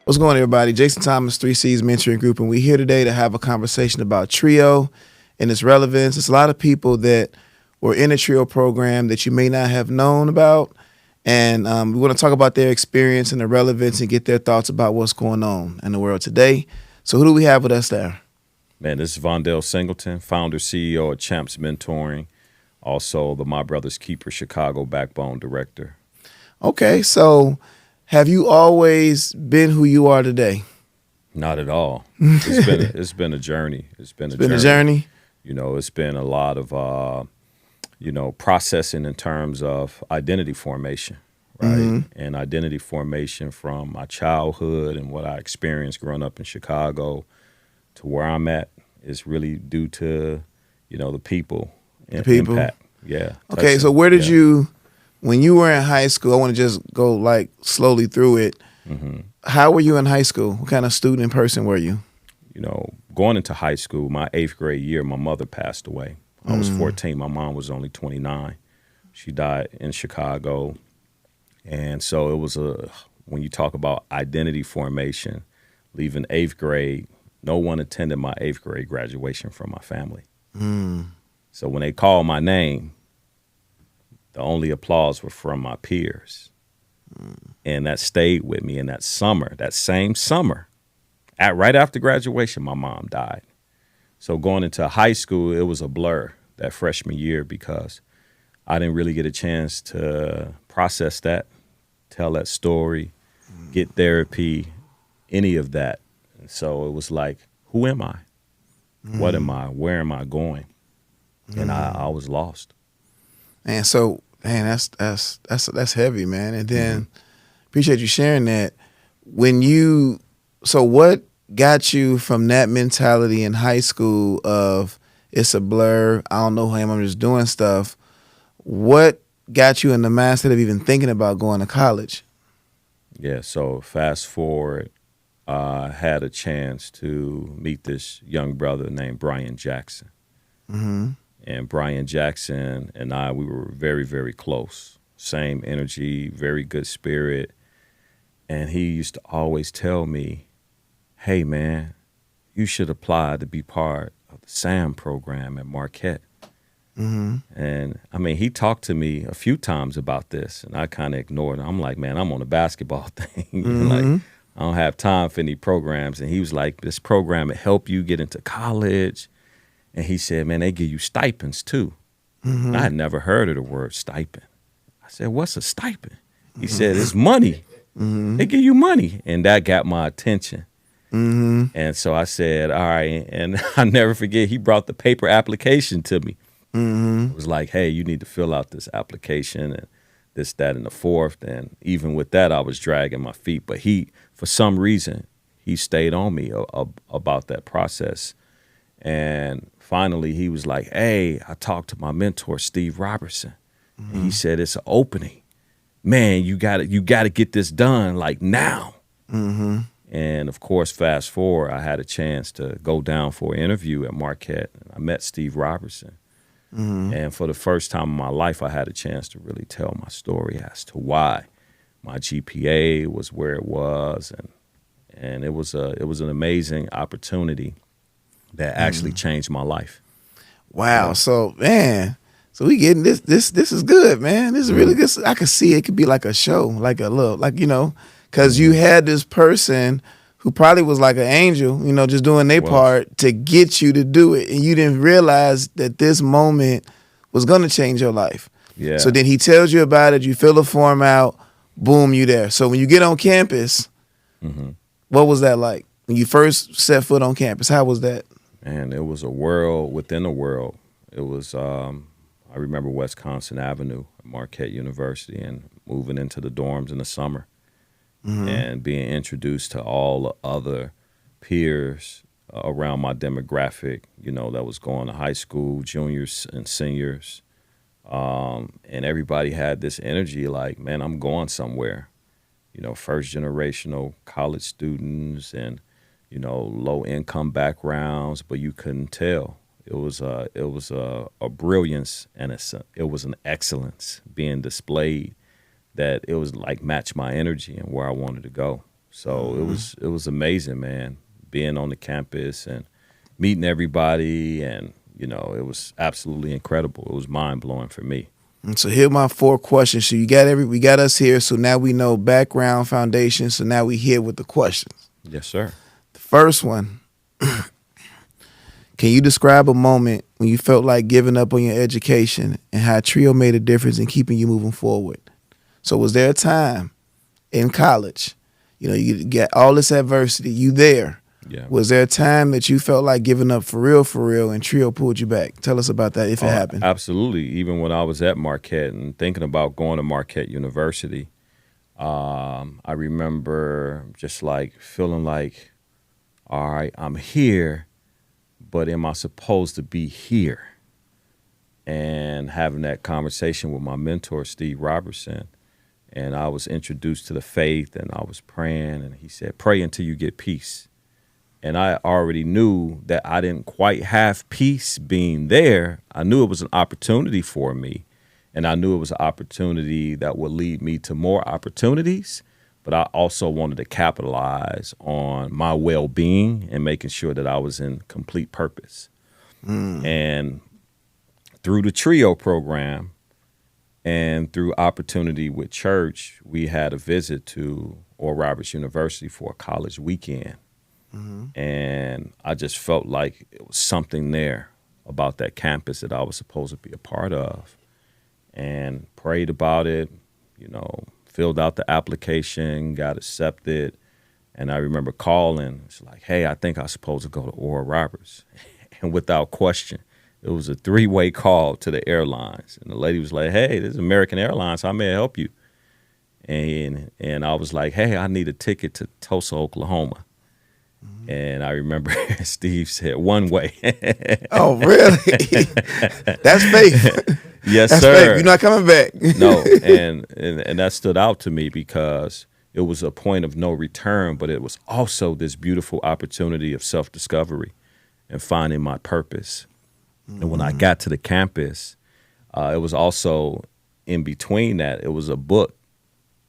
What's going on, everybody? Jason Thomas, 3C's Mentoring Group, and we're here today to have a conversation about TRIO and its relevance. There's a lot of people that were in a TRIO program that you may not have known about, and we want to talk about their experience and the relevance and get their thoughts about what's going on in the world today. So who do we have with us there? Man, this is Vondale Singleton, founder, CEO of Champs Mentoring, also the My Brother's Keeper Chicago Backbone Director. Okay, so have you always been who you are today? Not at all. It's been a journey. It's been a journey. You know, it's been a lot of processing in terms of identity formation, right? Mm-hmm. And identity formation from my childhood and what I experienced growing up in Chicago to where I'm at is really due to, the people and impact. Yeah. Okay, so where did you, when you were in high school, I want to just go like slowly through it. Mm-hmm. How were you in high school? What kind of student and person were you? Going into high school, my 8th grade year, my mother passed away. I was 14. My mom was only 29. She died in Chicago. And so it was when you talk about identity formation, leaving 8th grade, no one attended my 8th grade graduation from my family. So when they called my name, the only applause were from my peers. And that stayed with me. And that same summer, right after graduation, my mom died. So going into high school, it was a blur that freshman year because I didn't really get a chance to process that, tell that story, get therapy, any of that. And so it was like, who am I? What am I? Where am I going? And I was lost. And so, man, that's heavy, man. And then appreciate you sharing that. So what got you from that mentality in high school of it's a blur, I don't know who I am, I'm just doing stuff. What got you in the mindset of even thinking about going to college? Yeah, so fast forward, I had a chance to meet this young brother named Brian Jackson. Mm-hmm. And Brian Jackson and we were very, very close. Same energy, very good spirit. And he used to always tell me, hey, man, you should apply to be part of the SAM program at Marquette. Mm-hmm. And, he talked to me a few times about this, and I kind of ignored it. I'm like, man, I'm on a basketball thing. Like, I don't have time for any programs. And he was like, this program will help you get into college. And he said, man, they give you stipends, too. Mm-hmm. I had never heard of the word stipend. I said, what's a stipend? He said, it's money. Mm-hmm. They give you money. And that got my attention. Mm-hmm. And so I said, all right. And I'll never forget, he brought the paper application to me. Mm-hmm. It was like, hey, you need to fill out this application and this, that, and the fourth. And even with that, I was dragging my feet. But for some reason, he stayed on me about that process. And finally, he was like, hey, I talked to my mentor, Steve Robertson. Mm-hmm. And he said, it's an opening. Man, you got to get this done like now. Mm-hmm. And of course, fast forward, I had a chance to go down for an interview at Marquette. And I met Steve Robertson. Mm-hmm. And for the first time in my life, I had a chance to really tell my story as to why my GPA was where it was. And it was an amazing opportunity that actually changed my life. Wow. Yeah. So, man, we getting this is good, man. This is really good. I could see it could be like a show, like a little, because you had this person who probably was like an angel, just doing their part to get you to do it. And you didn't realize that this moment was going to change your life. Yeah. So then he tells you about it. You fill the form out. Boom, you there. So when you get on campus, what was that like? When you first set foot on campus, how was that? Man, it was a world within a world. It was, I remember Wisconsin Avenue at Marquette University and moving into the dorms in the summer. And being introduced to all the other peers around my demographic, that was going to high school, juniors and seniors. And everybody had this energy like, man, I'm going somewhere. First generational college students and, low income backgrounds, but you couldn't tell. It was a brilliance and it was an excellence being displayed that it was like match my energy and where I wanted to go. So it was amazing, man, being on the campus and meeting everybody, and it was absolutely incredible. It was mind blowing for me. And so here are my 4 questions. So we got us here. So now we know background, foundation. So now we here with the questions. Yes, sir. The first one. Can you describe a moment when you felt like giving up on your education and how Trio made a difference in keeping you moving forward? So was there a time in college, you get all this adversity, you there. Yeah. Was there a time that you felt like giving up for real, and Trio pulled you back? Tell us about that if it happened. Absolutely. Even when I was at Marquette and thinking about going to Marquette University, I remember just like feeling like, all right, I'm here, but am I supposed to be here? And having that conversation with my mentor, Steve Robertson, and I was introduced to the faith, and I was praying, and he said, pray until you get peace. And I already knew that I didn't quite have peace being there. I knew it was an opportunity for me, and I knew it was an opportunity that would lead me to more opportunities. But I also wanted to capitalize on my well-being and making sure that I was in complete purpose. And through the Trio program and through opportunity with church, we had a visit to Oral Roberts University for a college weekend. And I just felt like it was something there about that campus that I was supposed to be a part of, and prayed about it, filled out the application, got accepted. And I remember calling, it's like, hey, I think I'm supposed to go to Oral Roberts. And without question, it was a 3-way call to the airlines. And the lady was like, hey, this is American Airlines, how may I help you? And I was like, hey, I need a ticket to Tulsa, Oklahoma. And I remember Steve said, 1 way. Oh, really? That's faith. Yes, That's sir. faith. You're not coming back. No, and that stood out to me because it was a point of no return, but it was also this beautiful opportunity of self-discovery and finding my purpose. And when I got to the campus, it was also in between that, it was a book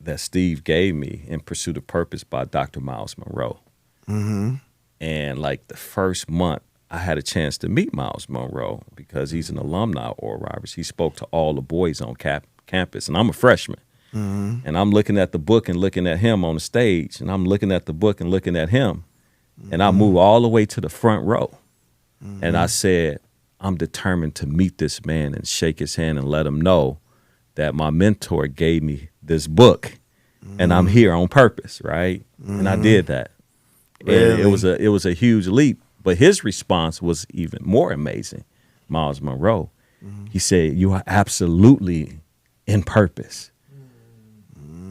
that Steve gave me, In Pursuit of Purpose by Dr. Miles Monroe. And like the first month, I had a chance to meet Miles Monroe because he's an alumni of Oral Roberts. He spoke to all the boys on campus, and I'm a freshman. And I'm looking at the book and looking at him on the stage, and I'm looking at the book and looking at him. And I moved all the way to the front row. And I said, I'm determined to meet this man and shake his hand and let him know that my mentor gave me this book, and I'm here on purpose, right? And I did that. Really? And it was a huge leap. But his response was even more amazing, Miles Monroe. He said, you are absolutely in purpose.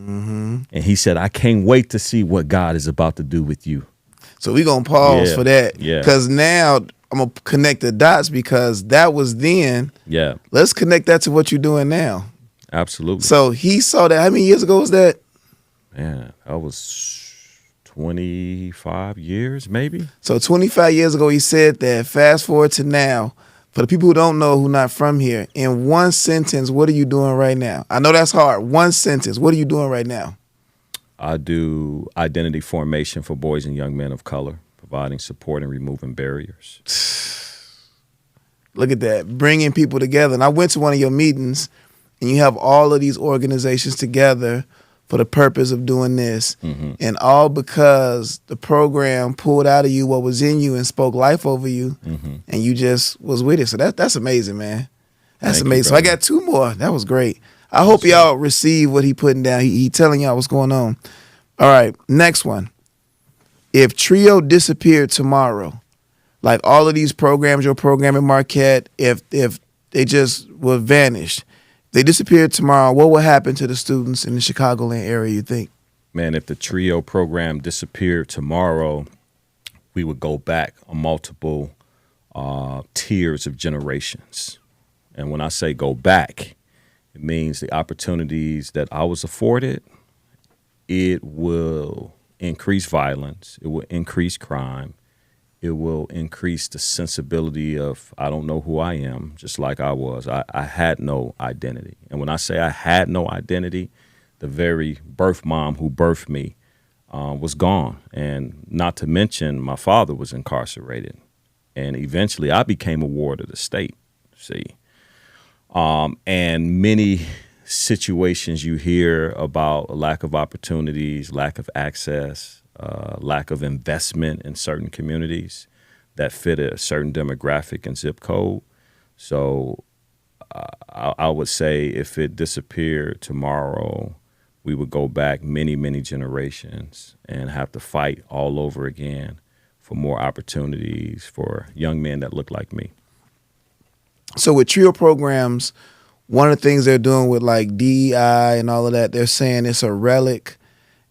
And he said, I can't wait to see what God is about to do with you. So we're going to pause for that. Yeah. Because now I'm going to connect the dots, because that was then. Yeah. Let's connect that to what you're doing now. Absolutely. So he saw that. How many years ago was that? Man, that was 25 years, maybe. So 25 years ago, he said that. Fast forward to now. For the people who don't know, who not from here, in one sentence, what are you doing right now? I know that's hard. One sentence. What are you doing right now? I do identity formation for boys and young men of color, providing support and removing barriers. Look at that. Bringing people together. And I went to one of your meetings, and you have all of these organizations together for the purpose of doing this. And all because the program pulled out of you what was in you and spoke life over you, and you just was with it. So that's amazing, man. That's amazing. So I got 2 more. That was great. I hope y'all receive what he putting down. He telling y'all what's going on. All right, next one. If Trio disappeared tomorrow, like all of these programs, your program at Marquette, if they just were vanished, they disappeared tomorrow, what will happen to the students in the Chicagoland area, you think? Man, if the Trio program disappeared tomorrow, we would go back on multiple tiers of generations. And when I say go back, it means the opportunities that I was afforded, it will increase violence, it will increase crime, it will increase the sensibility of, I don't know who I am, just like I was. I had no identity. And when I say I had no identity, the very birth mom who birthed me was gone. And not to mention, my father was incarcerated. And eventually I became a ward of the state, see. And many situations you hear about a lack of opportunities, lack of access, lack of investment in certain communities that fit a certain demographic and zip code. So I would say if it disappeared tomorrow, we would go back many, many generations and have to fight all over again for more opportunities for young men that look like me. So with TRIO programs, one of the things they're doing with like DEI and all of that, they're saying it's a relic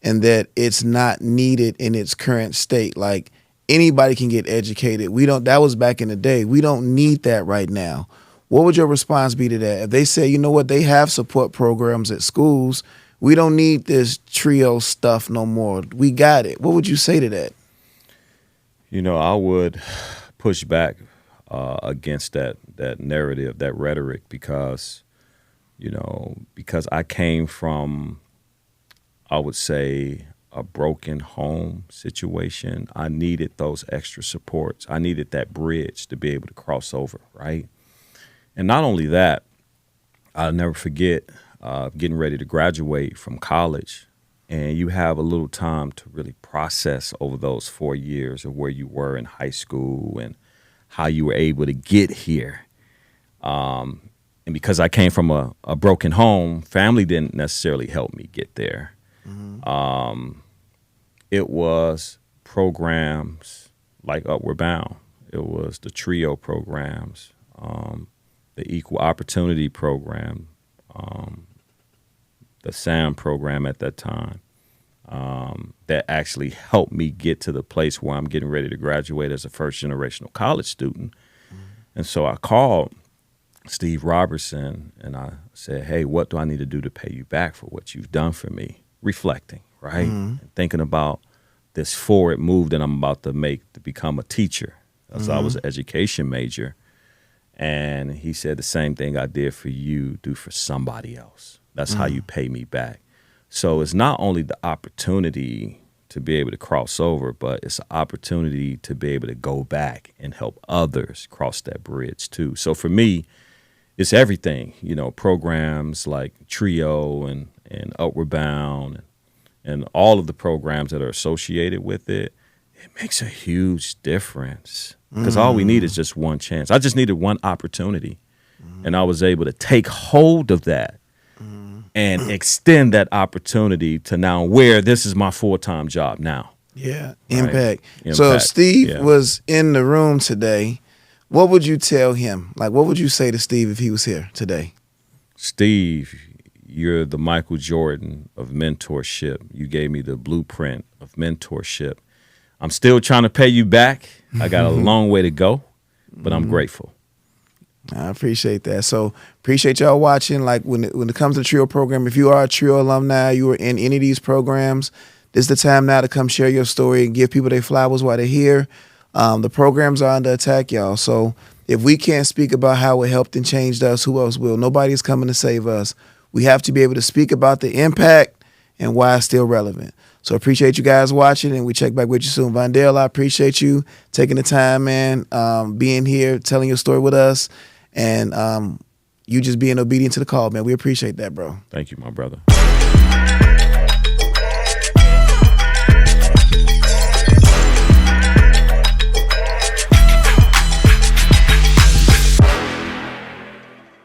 and that it's not needed in its current state. Like anybody can get educated. That was back in the day. We don't need that right now. What would your response be to that? If they say, you know what, they have support programs at schools, we don't need this TRIO stuff no more. We got it. What would you say to that? You know, I would push back against that narrative, that rhetoric, because I came from, I would say, a broken home situation. I needed those extra supports. I needed that bridge to be able to cross over, right? And not only that, I'll never forget getting ready to graduate from college, and you have a little time to really process over those 4 years of where you were in high school and how you were able to get here. And because I came from a broken home, family didn't necessarily help me get there. Mm-hmm. It was programs like Upward Bound. It was the TRIO programs, the Equal Opportunity program, the SAM program at that time, that actually helped me get to the place where I'm getting ready to graduate as a first-generational college student. Mm-hmm. And so I called Steve Robertson and I said, hey, what do I need to do to pay you back for what you've done for me? Reflecting, right? Mm-hmm. And thinking about this forward move that I'm about to make to become a teacher. So I was an education major. And he said the same thing I did for you, do for somebody else. That's how you pay me back. So it's not only the opportunity to be able to cross over, but it's an opportunity to be able to go back and help others cross that bridge too. So for me, it's everything, programs like TRIO and Upward Bound and all of the programs that are associated with it. It makes a huge difference because all we need is just one chance. I just needed one opportunity, and I was able to take hold of that and extend that opportunity to now where this is my full-time job now. Yeah, impact. So Steve was in the room today. What would you tell him? Like, what would you say to Steve if he was here today? Steve, you're the Michael Jordan of mentorship. You gave me the blueprint of mentorship. I'm still trying to pay you back. I got a long way to go, but I'm grateful. I appreciate that. So appreciate y'all watching. Like when it comes to the TRIO program, if you are a TRIO alumni, you are in any of these programs, this is the time now to come share your story and give people their flowers while they're here. The programs are under attack, y'all. So if we can't speak about how it helped and changed us, who else will? Nobody's coming to save us. We have to be able to speak about the impact and why it's still relevant. So appreciate you guys watching, and we check back with you soon. Vondale, I appreciate you taking the time, man, being here, telling your story with us, and you just being obedient to the call, man. We appreciate that, bro. Thank you, my brother.